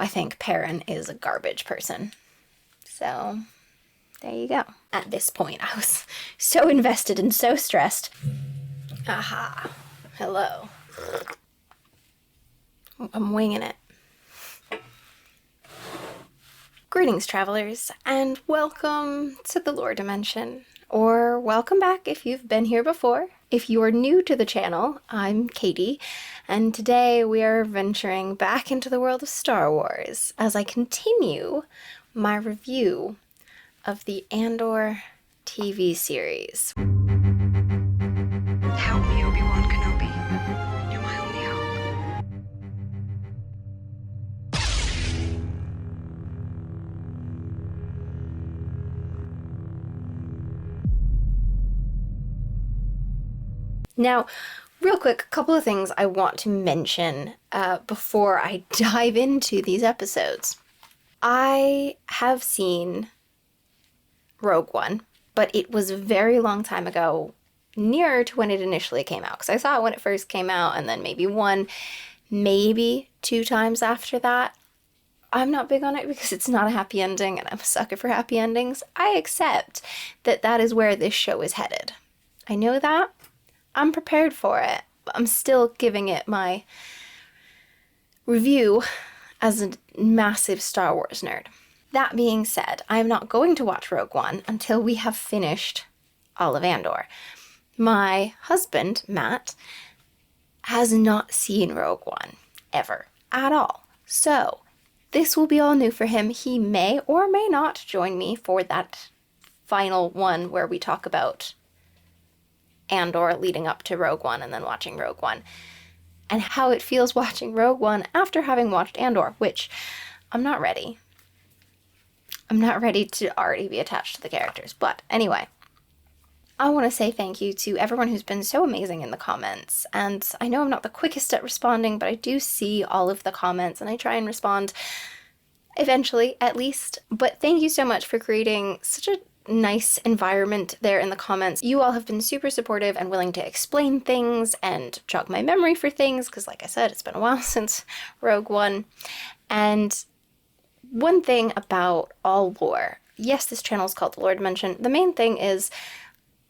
I think Perrin is a garbage person. So there you go. At this point, I was so invested and so stressed. Aha. Hello. I'm winging it. Greetings, travelers, and welcome to the lore dimension. Or welcome back if you've been here before. If you are new to the channel, I'm Katie, and today we are venturing back into the world of Star Wars as I continue my review of the Andor TV series. Help me, Obi-Wan Kenobi. You're my only hope. Now, real quick, a couple of things I want to mention before I dive into these episodes. I have seen Rogue One, but it was a very long time ago, nearer to when it initially came out, because I saw it when it first came out, and then maybe one, maybe two times after that. I'm not big on it because it's not a happy ending, and I'm a sucker for happy endings. I accept that that is where this show is headed. I know that. I'm prepared for it. I'm still giving it my review as a massive Star Wars nerd. That being said, I am not going to watch Rogue One until we have finished all of Andor. My husband, Matt, has not seen Rogue One ever, at all. So, this will be all new for him. He may or may not join me for that final one where we talk about Andor leading up to Rogue One and then watching Rogue One, and how it feels watching Rogue One after having watched Andor, which I'm not ready. I'm not ready to already be attached to the characters. But anyway, I want to say thank you to everyone who's been so amazing in the comments. And I know I'm not the quickest at responding, but I do see all of the comments and I try and respond eventually, at least. But thank you so much for creating such a nice environment there in the comments. You all have been super supportive and willing to explain things and jog my memory for things, because like I said, it's been a while since Rogue One. And one thing about all lore, yes, this channel is called The Lore Dimension. The main thing is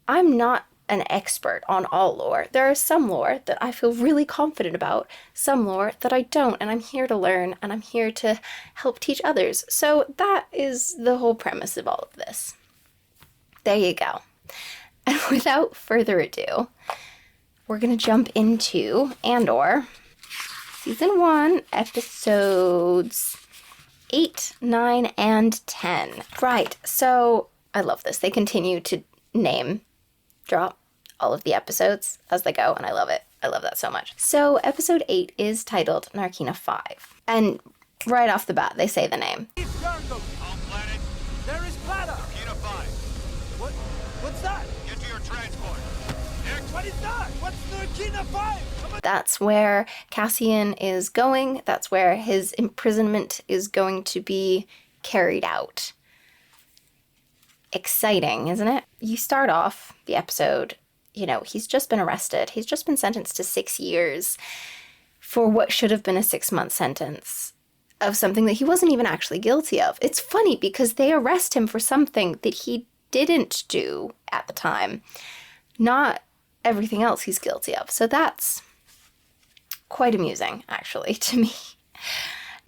I'm not an expert on all lore. There are some lore that I feel really confident about, some lore that I don't, and I'm here to learn and I'm here to help teach others. So that is the whole premise of all of this. There you go. And without further ado, we're going to jump into Andor, Season 1, Episodes 8, 9, and 10. Right, so I love this. They continue to name drop all of the episodes as they go, and I love it. I love that so much. So Episode 8 is titled Narkina 5. And right off the bat, they say the name. Home planet. There is platter. Narkina 5. What's that? Get to your transport. Next. What is that? What's Narkina 5? That's where Cassian is going. That's where his imprisonment is going to be carried out. Exciting, isn't it? You start off the episode, you know, he's just been arrested. He's just been sentenced to 6 years for what should have been a 6-month sentence of something that he wasn't even actually guilty of. It's funny because they arrest him for something that he didn't do at the time, not everything else he's guilty of. So that's quite amusing, actually, to me.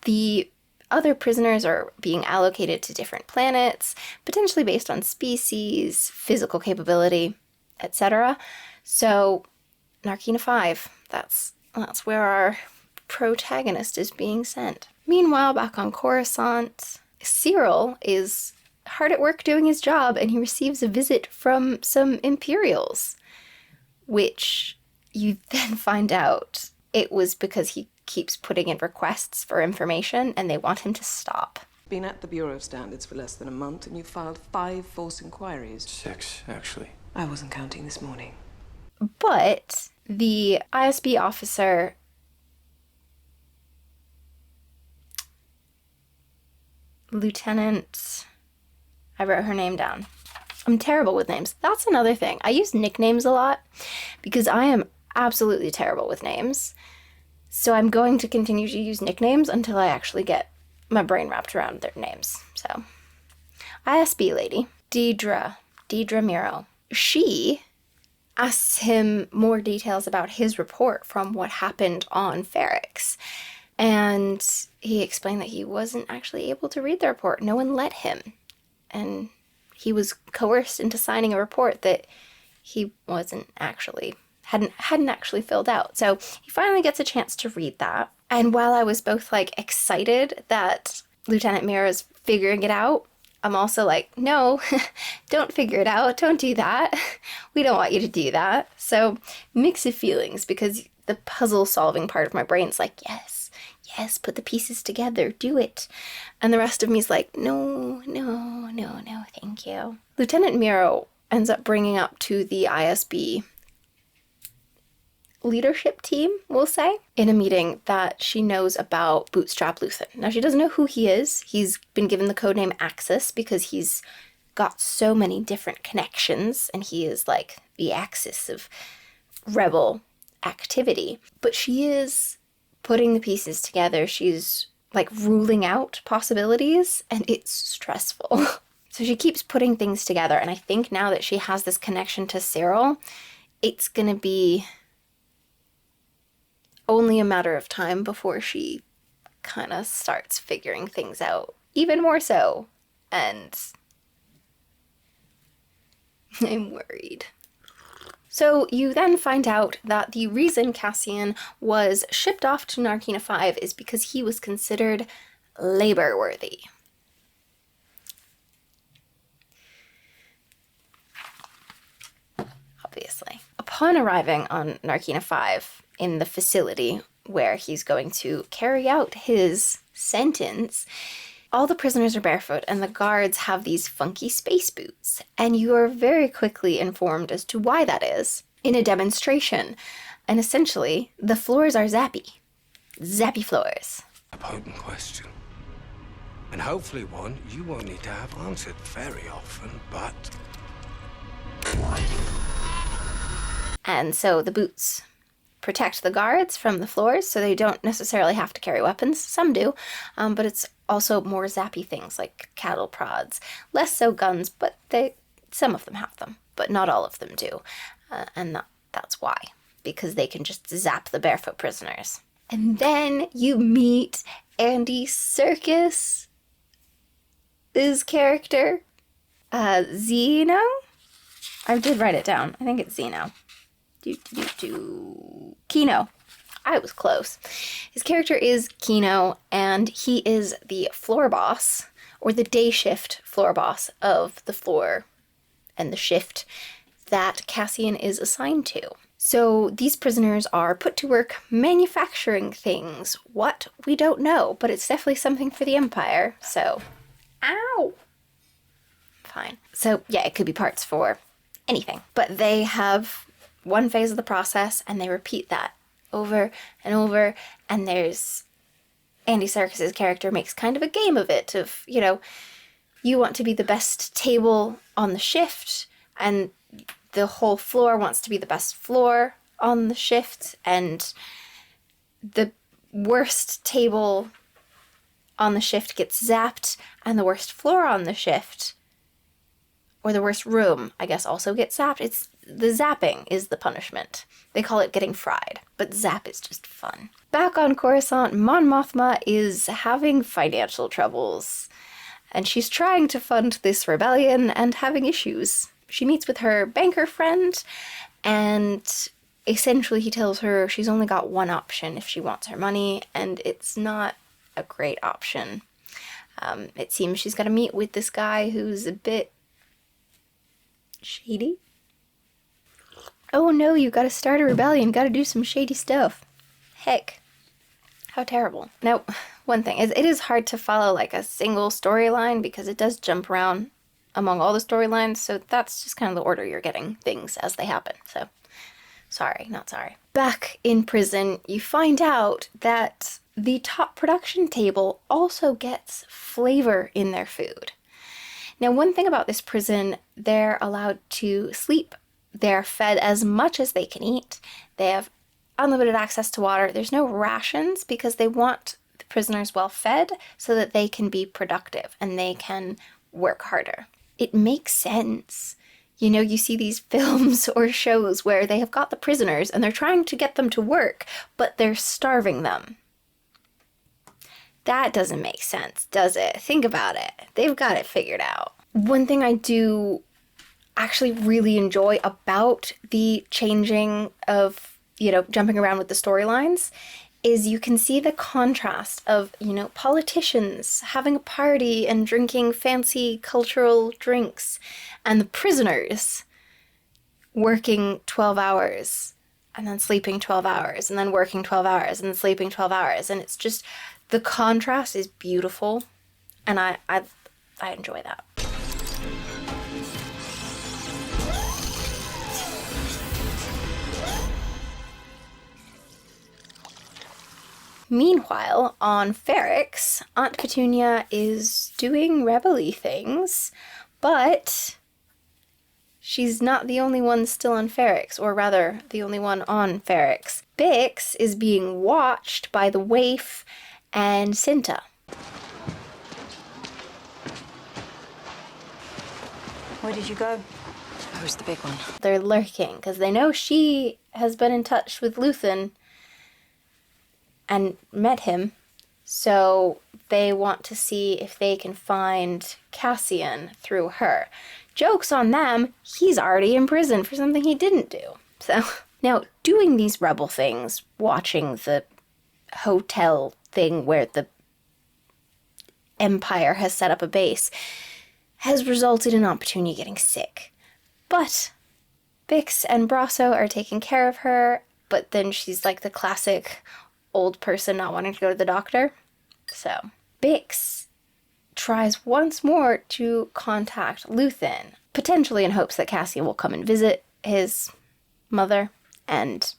The other prisoners are being allocated to different planets, potentially based on species, physical capability, etc. So, Narkina 5, that's where our protagonist is being sent. Meanwhile, back on Coruscant, Cyril is hard at work doing his job, and he receives a visit from some Imperials, which you then find out it was because he keeps putting in requests for information and they want him to stop. Been at the Bureau of Standards for less than a month and you filed 5 false inquiries. 6, actually. I wasn't counting this morning. But the ISB officer Lieutenant, I wrote her name down. I'm terrible with names. That's another thing. I use nicknames a lot because I am absolutely terrible with names. So I'm going to continue to use nicknames until I actually get my brain wrapped around their names. So, ISB lady, Deidre Miro. She asks him more details about his report from what happened on Ferrix. And he explained that he wasn't actually able to read the report. No one let him. And he was coerced into signing a report that he hadn't actually filled out. So he finally gets a chance to read that. And while I was both like excited that Lieutenant Mira is figuring it out, I'm also like, no, don't figure it out. Don't do that. We don't want you to do that. So mix of feelings, because the puzzle solving part of my brain's like, yes, put the pieces together, do it. And the rest of me's like, no, thank you. Lieutenant Miro ends up bringing up to the ISB leadership team, we'll say, in a meeting that she knows about Bootstrap Luthen. Now, she doesn't know who he is. He's been given the codename Axis because he's got so many different connections, and he is like the axis of rebel activity. But she is putting the pieces together. She's like ruling out possibilities, and it's stressful. So she keeps putting things together, and I think now that she has this connection to Cyril, it's gonna be only a matter of time before she kind of starts figuring things out even more so, and I'm worried. So you then find out that the reason Cassian was shipped off to Narkina 5 is because he was considered labor-worthy. Obviously. Upon arriving on Narkina 5, in the facility where he's going to carry out his sentence, all the prisoners are barefoot and the guards have these funky space boots. And you are very quickly informed as to why that is in a demonstration. And essentially, the floors are zappy. Zappy floors. A potent question. And hopefully one you won't need to have answered very often, but... And so the boots protect the guards from the floors, so they don't necessarily have to carry weapons. Some do, but it's also more zappy things like cattle prods. Less so guns, but some of them have them, but not all of them do. And that's why, because they can just zap the barefoot prisoners. And then you meet Andy Serkis' character, Zeno? I did write it down. I think it's Zeno. Kino. I was close. His character is Kino, and he is the floor boss, or the day shift floor boss of the floor and the shift that Cassian is assigned to. So these prisoners are put to work manufacturing things. What? We don't know, but it's definitely something for the Empire, so... Ow! Fine. So, yeah, it could be parts for anything. But they have one phase of the process, and they repeat that over and over, and there's... Andy Serkis' character makes kind of a game of it, of, you know, you want to be the best table on the shift, and the whole floor wants to be the best floor on the shift, and the worst table on the shift gets zapped, and the worst floor on the shift, or the worst room, I guess, also gets zapped. It's the zapping is the punishment. They call it getting fried, but zap is just fun. Back on Coruscant, Mon Mothma is having financial troubles, and she's trying to fund this rebellion and having issues. She meets with her banker friend, and essentially he tells her she's only got one option if she wants her money, and it's not a great option. It seems she's got to meet with this guy who's a bit shady. Oh no, you gotta start a rebellion, gotta do some shady stuff. Heck, how terrible. Now, one thing, it is hard to follow like a single storyline because it does jump around among all the storylines, so that's just kind of the order you're getting things as they happen, so sorry, not sorry. Back in prison, you find out that the top production table also gets flavor in their food. Now, one thing about this prison, they're allowed to sleep. They're fed as much as they can eat. They have unlimited access to water. There's no rations because they want prisoners well fed so that they can be productive and they can work harder. It makes sense. You know, you see these films or shows where they have got the prisoners and they're trying to get them to work, but they're starving them. That doesn't make sense, does it? Think about it. They've got it figured out. One thing I do actually really enjoy about the changing of, you know, jumping around with the storylines is you can see the contrast of, you know, politicians having a party and drinking fancy cultural drinks and the prisoners working 12 hours and then sleeping 12 hours and then working 12 hours and then sleeping 12 hours. And it's just, the contrast is beautiful, and I enjoy that. Meanwhile, on Ferrix, Aunt Petunia is doing rebel-y things, but she's not the only one still on Ferrix, or rather, the only one on Ferrix. Bix is being watched by the Waif and Cinta. Where did you go? Who's the big one? They're lurking, because they know she has been in touch with Luthen and met him, so they want to see if they can find Cassian through her. Joke's on them, he's already in prison for something he didn't do. So, now, doing these rebel things, watching the hotel thing where the Empire has set up a base, has resulted in Aunt Petunia getting sick. But Bix and Brasso are taking care of her, but then she's like the classic old person not wanting to go to the doctor. So Bix tries once more to contact Luthen, potentially in hopes that Cassian will come and visit his mother and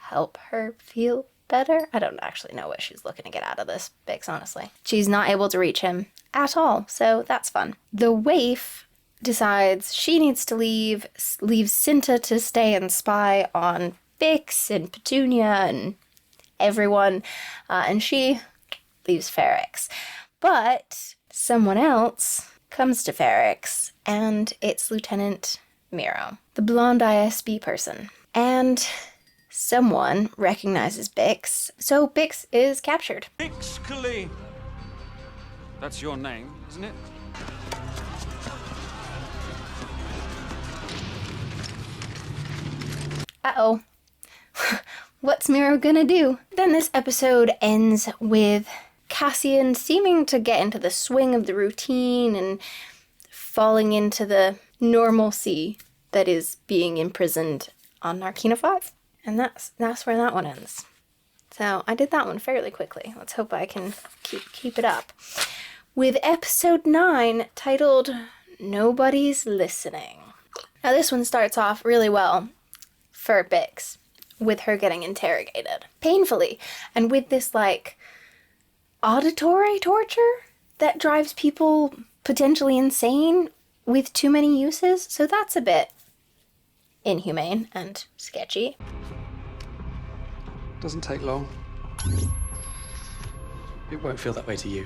help her feel better. I don't actually know what she's looking to get out of this, Bix, honestly. She's not able to reach him at all, so that's fun. The Waif decides she needs to leaves Cinta to stay and spy on Bix and Petunia and everyone, and she leaves Ferrix. But someone else comes to Ferrix, and it's Lieutenant Miro, the blonde ISB person. And someone recognizes Bix, so Bix is captured. Bix Kaleen. That's your name, isn't it? Uh-oh. What's Miro gonna do? Then this episode ends with Cassian seeming to get into the swing of the routine and falling into the normalcy that is being imprisoned on Narkina 5. And that's where that one ends. So I did that one fairly quickly. Let's hope I can keep it up. With episode 9 titled Nobody's Listening. Now this one starts off really well for Bix, with her getting interrogated painfully, and with this like auditory torture that drives people potentially insane with too many uses. So that's a bit inhumane and sketchy. Doesn't take long. It won't feel that way to you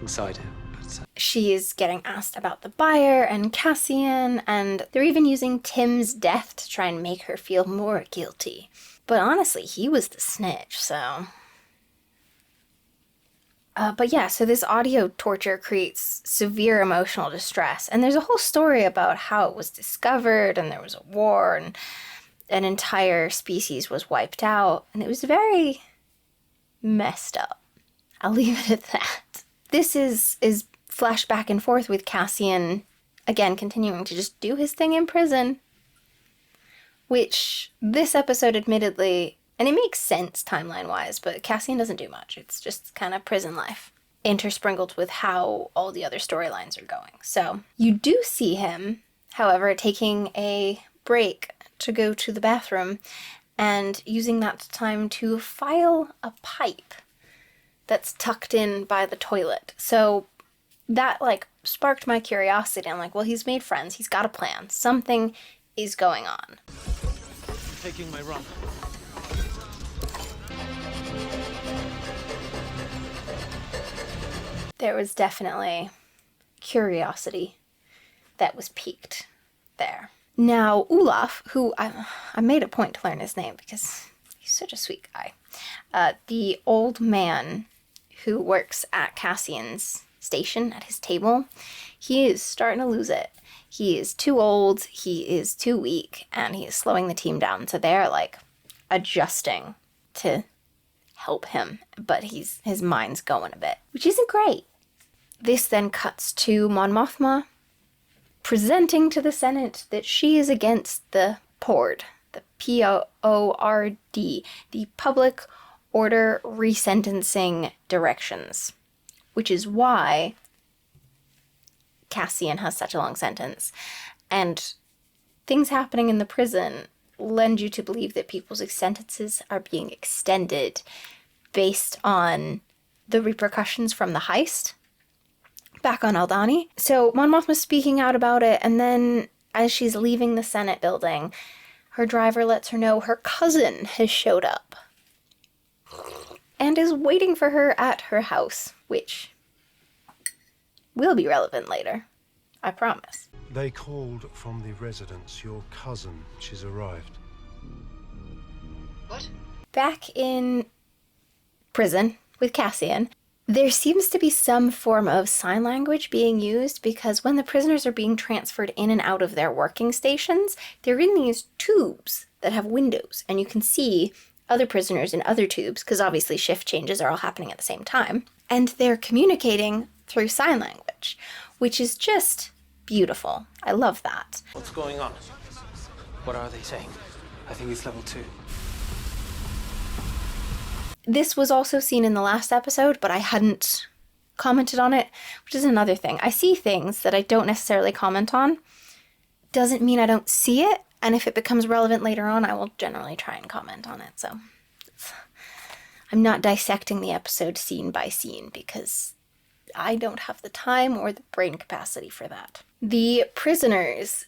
inside it. She is getting asked about the buyer and Cassian, and they're even using Tim's death to try and make her feel more guilty. But honestly, he was the snitch, so... But yeah, so this audio torture creates severe emotional distress, and there's a whole story about how it was discovered, and there was a war, and an entire species was wiped out, and it was very messed up. I'll leave it at that. This is flashed back and forth with Cassian, again, continuing to just do his thing in prison, which this episode admittedly, and it makes sense timeline-wise, but Cassian doesn't do much. It's just kind of prison life, intersprinkled with how all the other storylines are going. So you do see him, however, taking a break to go to the bathroom and using that time to file a pipe that's tucked in by the toilet. So that, like, sparked my curiosity. I'm like, well, he's made friends. He's got a plan. Something is going on. I'm taking my run. There was definitely curiosity that was piqued there. Now, Olaf, who I made a point to learn his name because he's such a sweet guy. The old man who works at Cassian's station at his table, he is starting to lose it. He is too old, he is too weak, and he is slowing the team down. So they're like adjusting to help him, but his mind's going a bit, which isn't great. This then cuts to Mon Mothma presenting to the Senate that she is against the PORD, the P-O-O-R-D, the Public Order Resentencing Directions, which is why Cassian has such a long sentence. And things happening in the prison lend you to believe that people's sentences are being extended based on the repercussions from the heist back on Aldhani. So Mon Mothma's speaking out about it, and then as she's leaving the Senate building, her driver lets her know her cousin has showed up and is waiting for her at her house, which will be relevant later, I promise. They called from the residence. Your cousin, she's arrived. What? Back in prison with Cassian, there seems to be some form of sign language being used because when the prisoners are being transferred in and out of their working stations, they're in these tubes that have windows, and you can see other prisoners in other tubes because obviously shift changes are all happening at the same time, and they're communicating through sign language, which is just beautiful. I love that. What's going on? What are they saying? I think it's level 2. This was also seen in the last episode, but I hadn't commented on it, which is another thing. I see things that I don't necessarily comment on. Doesn't mean I don't see it, and if it becomes relevant later on, I will generally try and comment on it. So I'm not dissecting the episode scene by scene because I don't have the time or the brain capacity for that. The prisoners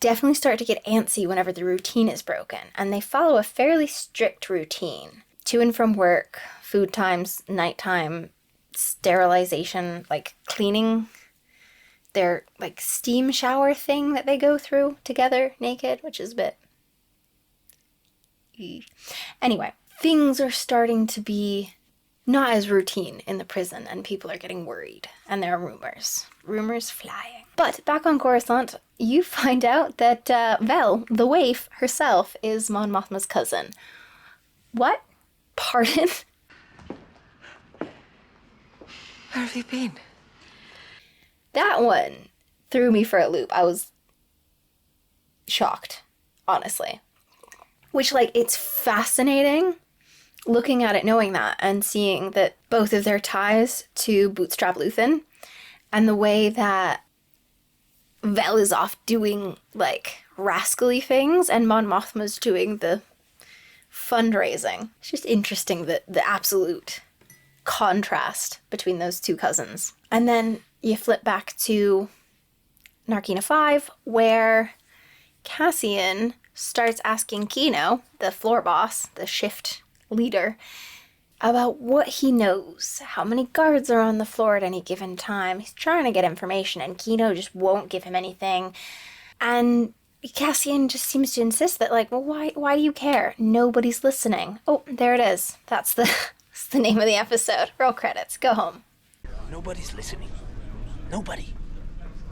definitely start to get antsy whenever the routine is broken, and they follow a fairly strict routine. To and from work, food times, nighttime, sterilization, like cleaning their like steam shower thing that they go through together naked, which is a bit... Anyway, things are starting to be not as routine in the prison, and people are getting worried, and there are rumors flying. But back on Coruscant, you find out that Vel, the waif herself, is Mon Mothma's cousin. What? Pardon? Where have you been? That one threw me for a loop. I was shocked, honestly. Which, like, it's fascinating looking at it, knowing that, and seeing that both of their ties to Bootstrap Luthen, and the way that Vel is off doing, like, rascally things, and Mon Mothma's doing the fundraising. It's just interesting that the absolute contrast between those two cousins. And then you flip back to Narkina 5, where Cassian starts asking Kino, the floor boss, the shift leader, about what he knows, how many guards are on the floor at any given time. He's trying to get information, and Kino just won't give him anything. And Cassian just seems to insist that, like, well, why do you care? Nobody's listening. Oh, there it is. That's the name of the episode. Roll credits. Go home. Nobody's listening. Nobody.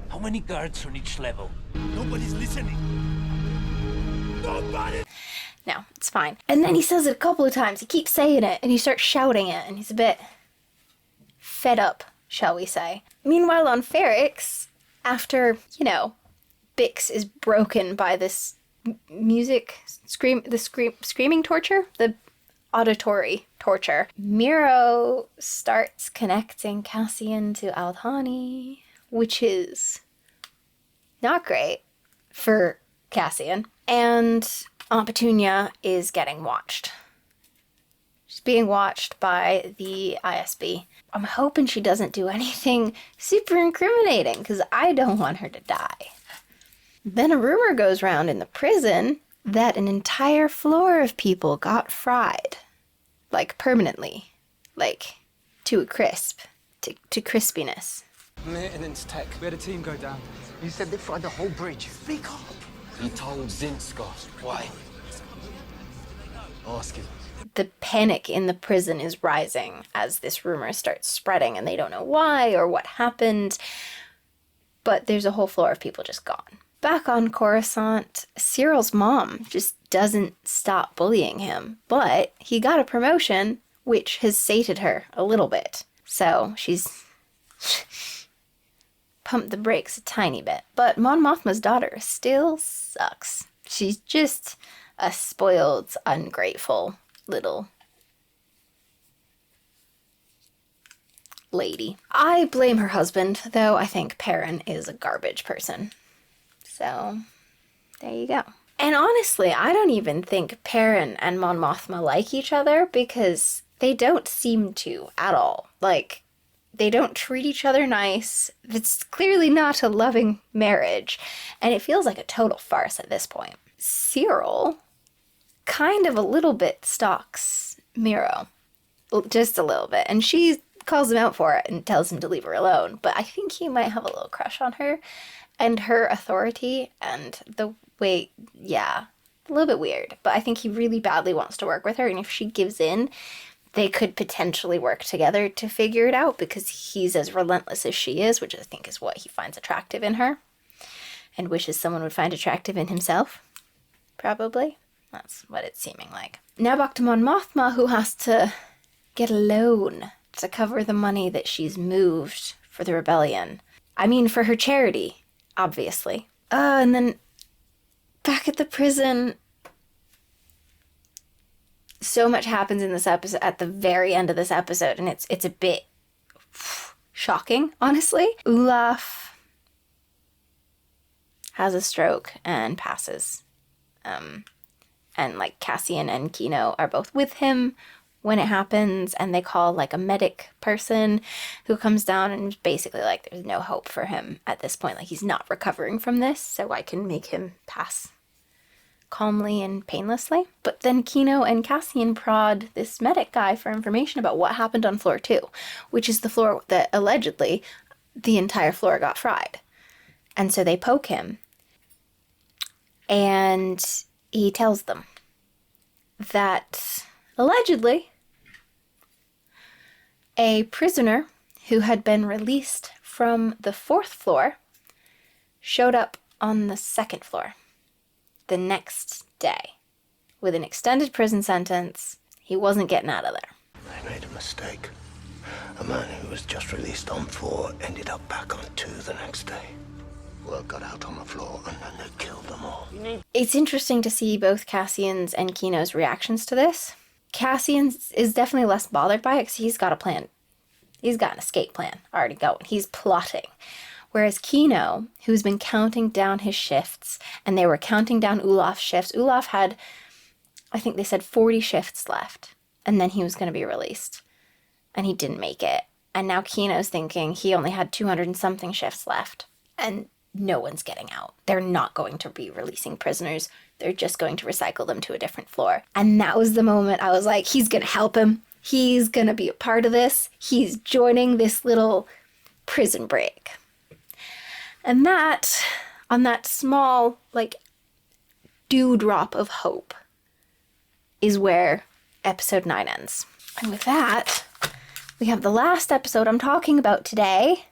How many guards on each level? Nobody's listening. Nobody! No, it's fine. And then he says it a couple of times. He keeps saying it, and he starts shouting it, and he's a bit fed up, shall we say. Meanwhile, on Ferrix, after, Bix is broken by this screaming torture, the auditory torture. Miro starts connecting Cassian to Aldhani, which is not great for Cassian. And Aunt Petunia is getting watched. She's being watched by the ISB. I'm hoping she doesn't do anything super incriminating, because I don't want her to die. Then a rumor goes round in the prison that an entire floor of people got fried. Like, permanently. Like, to a crisp. to crispiness. Maintenance tech. We had a team go down. You said they fried the whole bridge. Speak up. He told Zinska. Why? Ask him. The panic in the prison is rising as this rumor starts spreading, and they don't know why or what happened. But there's a whole floor of people just gone. Back on Coruscant, Cyril's mom just doesn't stop bullying him. But he got a promotion, which has sated her a little bit. So she's pumped the brakes a tiny bit. But Mon Mothma's daughter still sucks. She's just a spoiled, ungrateful little lady. I blame her husband, though I think Perrin is a garbage person. So, there you go. And honestly, I don't even think Perrin and Mon Mothma like each other because they don't seem to at all. Like, they don't treat each other nice. It's clearly not a loving marriage. And it feels like a total farce at this point. Cyril kind of a little bit stalks Miro. Just a little bit. And she calls him out for it and tells him to leave her alone. But I think he might have a little crush on her. And her authority and the way, yeah, a little bit weird. But I think he really badly wants to work with her. And if she gives in, they could potentially work together to figure it out because he's as relentless as she is, which I think is what he finds attractive in her. And wishes someone would find attractive in himself. Probably. That's what it's seeming like. Now back to Mon Mothma, who has to get a loan to cover the money that she's moved for the rebellion. I mean, for her charity. Obviously. And then back at the prison, so much happens in this episode at the very end of this episode, and it's a bit shocking, honestly. Olaf has a stroke and passes. And like Cassian and Kino are both with him when it happens, and they call like a medic person who comes down and is basically like, there's no hope for him at this point. Like, he's not recovering from this, so I can make him pass calmly and painlessly. But then Kino and Cassian prod this medic guy for information about what happened on floor 2, which is the floor that allegedly the entire floor got fried. And so they poke him, and he tells them that allegedly a prisoner who had been released from the 4th floor showed up on the 2nd floor the next day with an extended prison sentence. He wasn't getting out of there. They made a mistake. A man who was just released on 4 ended up back on 2 the next day. Word got out on the floor and then they killed them all. It's interesting to see both Cassian's and Kino's reactions to this. Cassian is definitely less bothered by it because he's got a plan. He's got an escape plan already going. He's plotting. Whereas Kino, who's been counting down his shifts, and they were counting down Olaf's shifts. Olaf had, I think they said 40 shifts left, and then he was going to be released. And he didn't make it. And now Kino's thinking he only had 200 and something shifts left. And no one's getting out. They're not going to be releasing prisoners. They're just going to recycle them to a different floor. And that was the moment I was like, he's going to help him. He's going to be a part of this. He's joining this little prison break. And that, on that small, like, dewdrop of hope, is where episode 9 ends. And with that, we have the last episode I'm talking about today,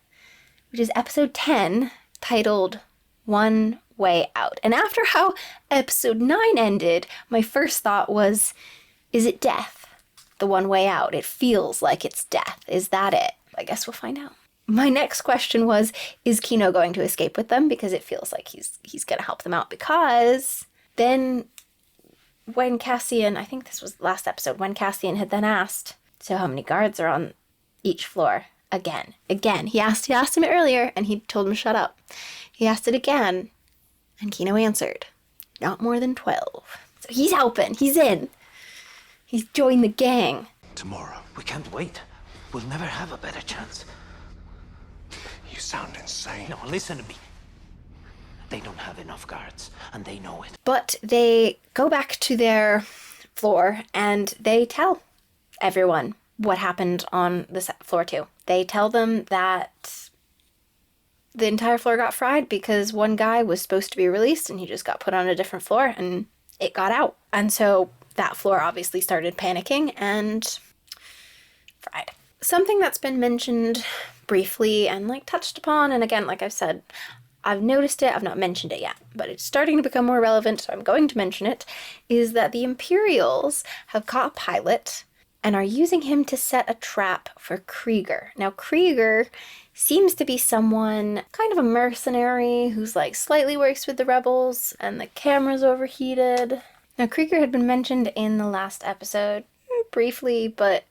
which is episode 10, titled One Way Out. And after how episode 9 ended, my first thought was, is it death? The one way out. It feels like it's death. Is that it? I guess we'll find out. My next question was, is Kino going to escape with them? Because it feels like he's going to help them out. Because then when Cassian, I think this was last episode, when Cassian had then asked, so how many guards are on each floor? Again. He asked him it earlier, and he told him to shut up. He asked it again, and Kino answered, not more than 12. So he's helping. He's in. He's joined the gang. Tomorrow. We can't wait. We'll never have a better chance. You sound insane. No, listen to me. They don't have enough guards, and they know it. But they go back to their floor, and they tell everyone what happened on the floor too. They tell them that the entire floor got fried because one guy was supposed to be released and he just got put on a different floor and it got out. And so that floor obviously started panicking and fried. Something that's been mentioned briefly and like touched upon, and again, like I've said, I've noticed it, I've not mentioned it yet, but it's starting to become more relevant, so I'm going to mention it, is that the Imperials have caught a pilot and are using him to set a trap for Krieger. Now, Krieger seems to be someone, kind of a mercenary, who's like slightly works with the rebels, and the camera's overheated. Now, Krieger had been mentioned in the last episode, briefly, but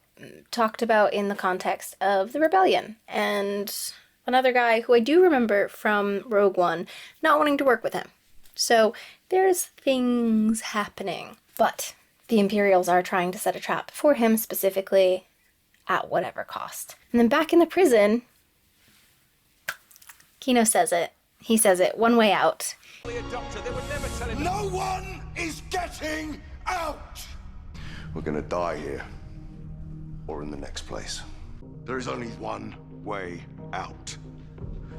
talked about in the context of the rebellion, and another guy who I do remember from Rogue One not wanting to work with him. So there's things happening, but the Imperials are trying to set a trap for him specifically at whatever cost. And then back in the prison, Kino says it. He says it one way out. No one is getting out! We're gonna die here, or in the next place. There is only one way out.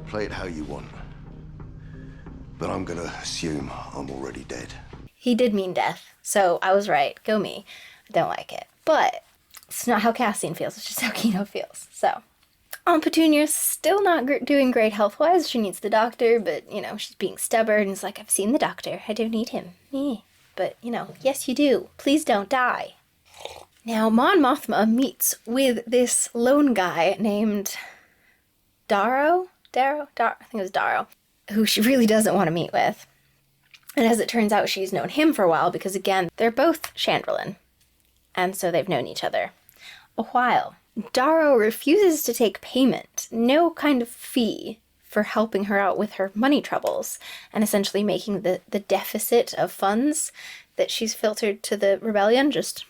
Play it how you want. But I'm gonna assume I'm already dead. He did mean death, so I was right. Go me. I don't like it. But it's not how Cassian feels, it's just how Kino feels. So, Petunia's still not doing great health-wise. She needs the doctor, but, you know, she's being stubborn. It's like, I've seen the doctor. I don't need him. But, you know, yes you do. Please don't die. Now, Mon Mothma meets with this lone guy named Darrow? I think it was Darrow, who she really doesn't want to meet with. And as it turns out, she's known him for a while because, again, they're both Chandrillin. And so they've known each other a while. Darrow refuses to take payment, no kind of fee, for helping her out with her money troubles, and essentially making the deficit of funds that she's filtered to the rebellion just...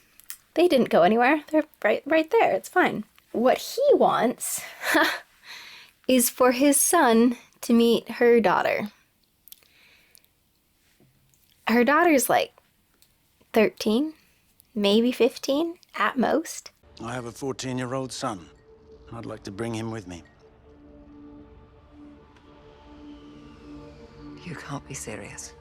They didn't go anywhere. They're right there. It's fine. What he wants is for his son to meet her daughter. Her daughter's like 13, maybe 15 at most. I have a 14-year-old son. I'd like to bring him with me. You can't be serious.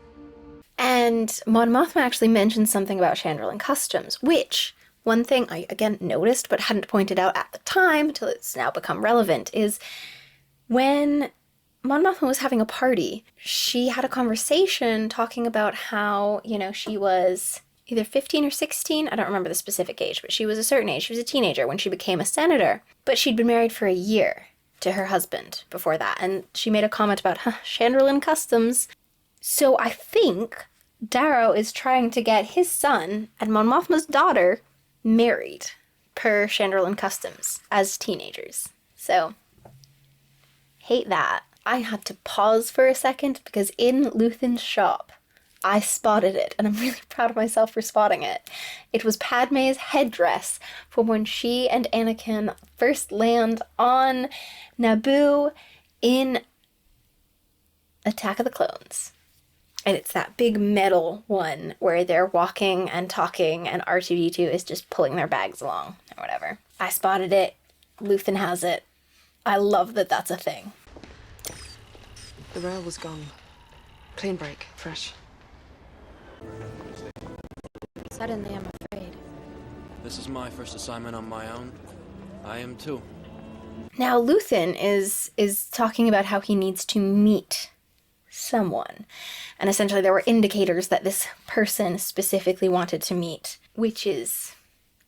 And Mon Mothma actually mentioned something about Chandrillin customs, which... One thing I, again, noticed but hadn't pointed out at the time until it's now become relevant is when Mon Mothma was having a party, she had a conversation talking about how, you know, she was either 15 or 16, I don't remember the specific age, but she was a certain age. She was a teenager when she became a senator, but she'd been married for a year to her husband before that, and she made a comment about, Chandrillin customs. So I think Darrow is trying to get his son and Mon Mothma's daughter married per Chandrillin customs as teenagers. So, hate that. I had to pause for a second because in Luthen's shop, I spotted it, and I'm really proud of myself for spotting it. It was Padme's headdress from when she and Anakin first land on Naboo in Attack of the Clones. And it's that big metal one where they're walking and talking and R2-D2 is just pulling their bags along or whatever. I spotted it. Luthen has it. I love that that's a thing. The rail was gone. Clean break, fresh. Suddenly, I'm afraid. This is my first assignment on my own. I am too. Now, Luthen is talking about how he needs to meet someone. And essentially there were indicators that this person specifically wanted to meet, which is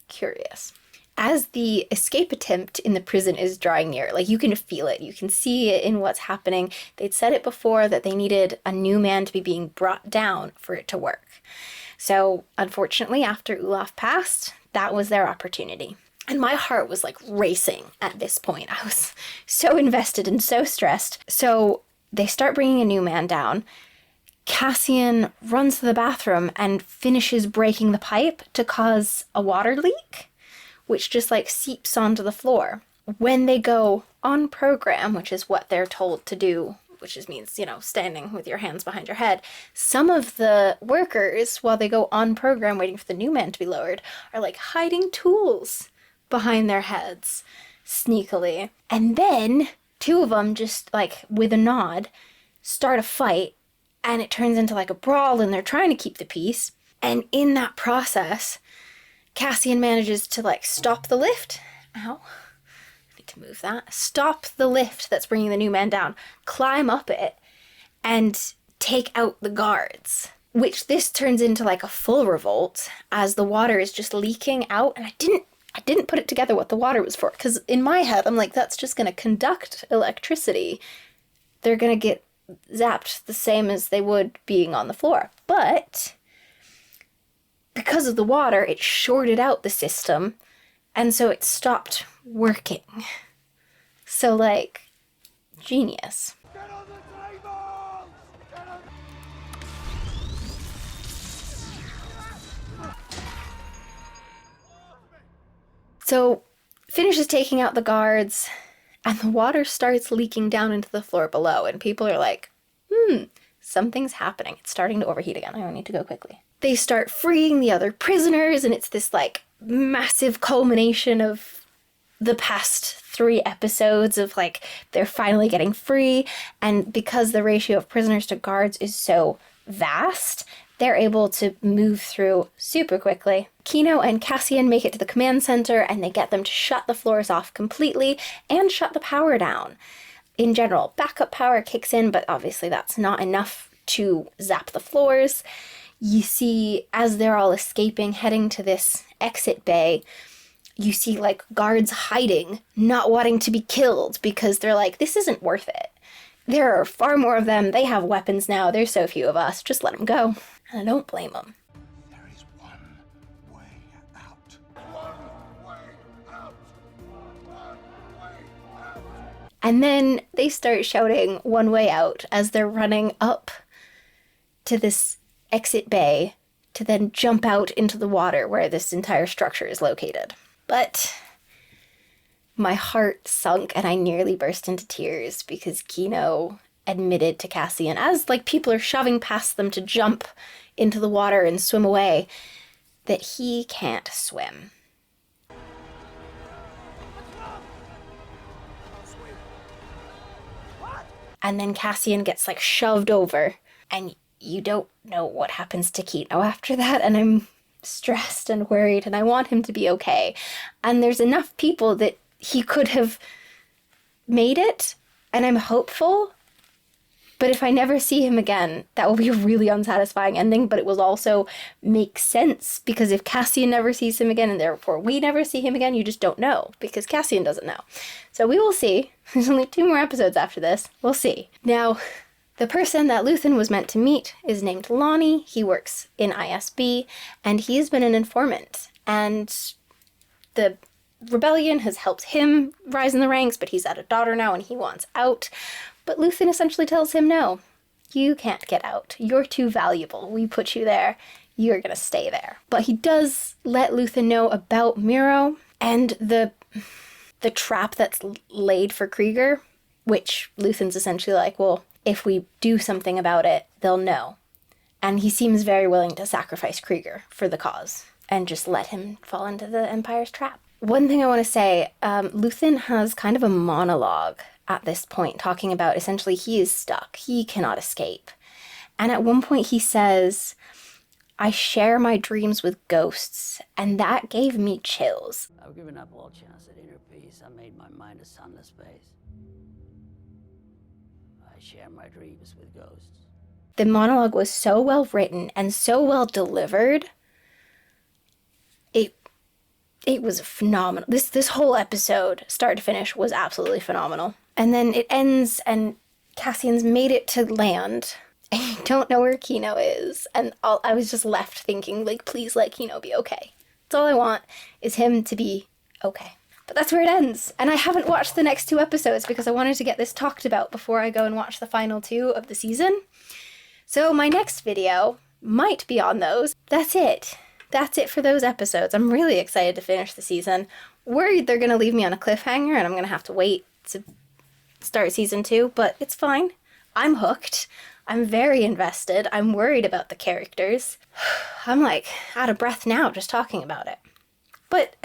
curious. As the escape attempt in the prison is drawing near, like you can feel it, you can see it in what's happening. They'd said it before that they needed a new man to be being brought down for it to work. So unfortunately, after Olaf passed, that was their opportunity. And my heart was like racing at this point. I was so invested and so stressed. So they start bringing a new man down. Cassian runs to the bathroom and finishes breaking the pipe to cause a water leak, which just like seeps onto the floor. When they go on program, which is what they're told to do, which just means, you know, standing with your hands behind your head, some of the workers, while they go on program waiting for the new man to be lowered, are like hiding tools behind their heads, sneakily. And then two of them just, like, with a nod, start a fight, and it turns into, like, a brawl, and they're trying to keep the peace. And in that process, Cassian manages to, like, stop the lift. Ow. I need to move that. Stop the lift that's bringing the new man down, climb up it, and take out the guards. Which this turns into, like, a full revolt as the water is just leaking out. And I didn't put it together what the water was for, because in my head, I'm like, that's just going to conduct electricity. They're going to get zapped the same as they would being on the floor. But because of the water, it shorted out the system, and so it stopped working. So, like, genius. So, finishes taking out the guards, and the water starts leaking down into the floor below, and people are like, something's happening. It's starting to overheat again. I need to go quickly. They start freeing the other prisoners, and it's this, like, massive culmination of the past 3 episodes of, like, they're finally getting free, and because the ratio of prisoners to guards is so vast, they're able to move through super quickly. Kino and Cassian make it to the command center, and they get them to shut the floors off completely and shut the power down. In general, backup power kicks in, but obviously that's not enough to zap the floors. You see, as they're all escaping, heading to this exit bay, you see, like, guards hiding, not wanting to be killed because they're like, this isn't worth it. There are far more of them. They have weapons now. There's so few of us. Just let them go. And I don't blame them. There is one way out. One way out. One way out. And then they start shouting one way out as they're running up to this exit bay to then jump out into the water where this entire structure is located. But my heart sunk and I nearly burst into tears because Kino admitted to Cassian, as, like, people are shoving past them to jump into the water and swim away, that he can't swim. And then Cassian gets, like, shoved over, and you don't know what happens to Kino after that, and I'm stressed and worried, and I want him to be okay. And there's enough people that he could have made it, and I'm hopeful. But if I never see him again, that will be a really unsatisfying ending, but it will also make sense, because if Cassian never sees him again, and therefore we never see him again, you just don't know, because Cassian doesn't know. So we will see. There's only 2 more episodes after this. We'll see. Now, the person that Luthen was meant to meet is named Lonnie. He works in ISB, and he's been an informant. And the rebellion has helped him rise in the ranks, but he's had a daughter now, and he wants out. But Luthen essentially tells him, no, you can't get out. You're too valuable. We put you there. You're going to stay there. But he does let Luthen know about Miro and the trap that's laid for Krieger, which Luthen's essentially like, well, if we do something about it, they'll know. And he seems very willing to sacrifice Krieger for the cause and just let him fall into the Empire's trap. One thing I want to say, Luthen has kind of a monologue at this point, talking about essentially he is stuck. He cannot escape. And at one point he says, I share my dreams with ghosts, and that gave me chills. I've given up all chance at inner peace. I made my mind a sunless space. I share my dreams with ghosts. The monologue was so well written and so well delivered. It was phenomenal. This whole episode, start to finish, was absolutely phenomenal. And then it ends, and Cassian's made it to land. And you don't know where Kino is. And I was just left thinking, like, please let Kino be okay. That's all I want, is him to be okay. But that's where it ends. And I haven't watched the next 2 episodes because I wanted to get this talked about before I go and watch the final 2 of the season. So my next video might be on those. That's it. That's it for those episodes. I'm really excited to finish the season. Worried they're going to leave me on a cliffhanger and I'm going to have to wait to start season 2, but it's fine. I'm hooked. I'm very invested. I'm worried about the characters. I'm like out of breath now just talking about it. But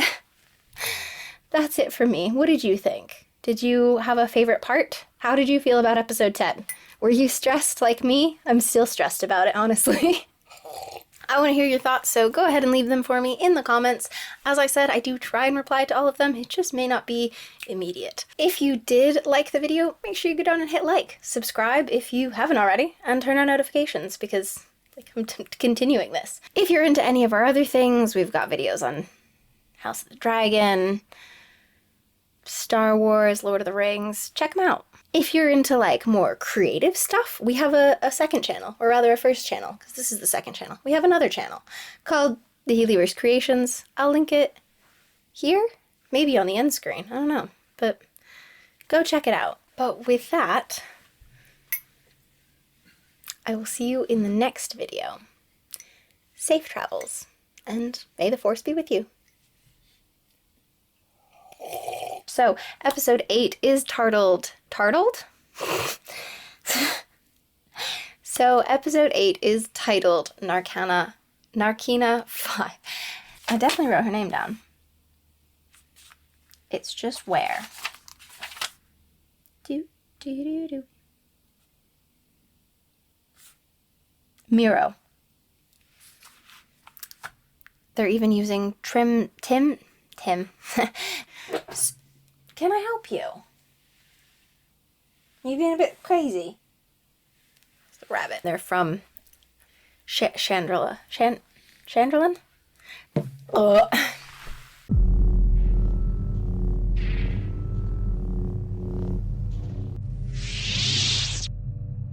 that's it for me. What did you think? Did you have a favorite part? How did you feel about episode 10? Were you stressed like me? I'm still stressed about it, honestly. I want to hear your thoughts, so go ahead and leave them for me in the comments. As I said, I do try and reply to all of them. It just may not be immediate. If you did like the video, make sure you go down and hit like. Subscribe if you haven't already, and turn on notifications because I'm continuing this. If you're into any of our other things, we've got videos on House of the Dragon, Star Wars, Lord of the Rings. Check them out. If you're into like more creative stuff, we have a second channel, or rather a first channel, because this is the second channel. We have another channel called The Healyverse Creations. I'll link it here, maybe on the end screen. I don't know, but go check it out. But with that, I will see you in the next video. Safe travels, and may the Force be with you. So, episode 8 is titled... So, episode 8 is titled Narkina 5. I definitely wrote her name down. It's just where. Miro. They're even using Tim. Can I help you? You being a bit crazy? It's the rabbit. They're from Chandrila. Chandrilan?